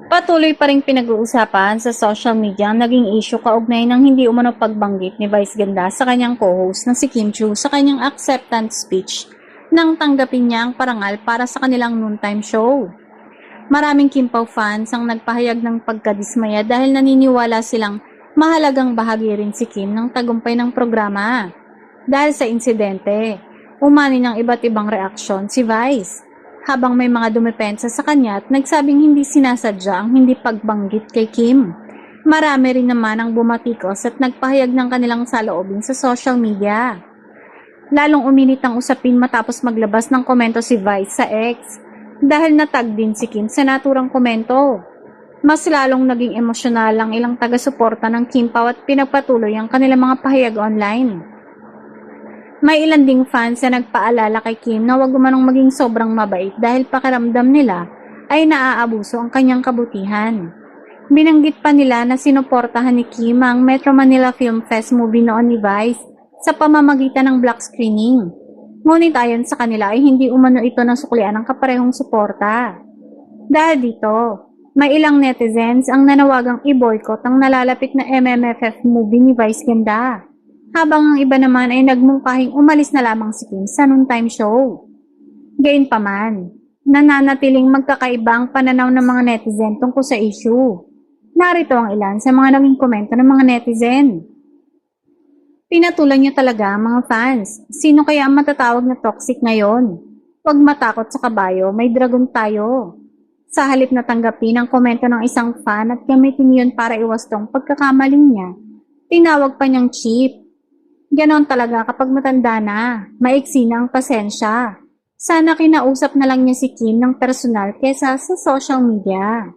Patuloy pa ring pinag-uusapan sa social media ang naging issue kaugnay ng hindi umano pagbanggit ni Vice Ganda sa kanyang co-host na si Kim Chiu sa kanyang acceptance speech nang tanggapin niya ang parangal para sa kanilang noontime show. Maraming Kim Pao fans ang nagpahayag ng pagkadismaya dahil naniniwala silang mahalagang bahagi rin si Kim ng tagumpay ng programa. Dahil sa insidente, umani ng iba't ibang reaksyon si Vice, habang may mga dumepensa sa kanya at nagsabing hindi sinasadya ang hindi pagbanggit kay Kim. Marami rin naman ang bumatikos at nagpahayag ng kanilang saloobin sa social media. Lalong uminit ang usapin matapos maglabas ng komento si Vice sa X dahil natag din si Kim sa naturang komento. Mas lalong naging emosyonal ang ilang taga-suporta ng Kim Pao at pinagpatuloy ang kanilang mga pahayag online. May ilan ding fans na nagpaalala kay Kim na huwag gumanong maging sobrang mabait dahil pakiramdam nila ay naaabuso ang kanyang kabutihan. Binanggit pa nila na sinuportahan ni Kim ang Metro Manila Film Fest movie noon ni Vice sa pamamagitan ng black screening. Ngunit ayon sa kanila ay hindi umano ito nasuklian ng kaparehong suporta. Dahil dito, may ilang netizens ang nanawagang i-boycott ang nalalapit na MMFF movie ni Vice Ganda. Habang ang iba naman ay nagmungkahing umalis na lamang si Kim sa noontime show. Gayunpaman, nananatiling magkakaiba ang pananaw ng mga netizen tungkol sa issue. Narito ang ilan sa mga naging komento ng mga netizen. Pinatulan niyo talaga ang mga fans. Sino kaya ang matatawag na toxic ngayon? Huwag matakot sa kabayo, may dragon tayo. Sa halip na tanggapin ang komento ng isang fan at gamitin yun para iwastong pagkakamaling niya, tinawag pa niyang cheap. Ganon talaga kapag matanda na, maiksi na ang pasensya. Sana kinausap na lang niya si Kim ng personal kesa sa social media.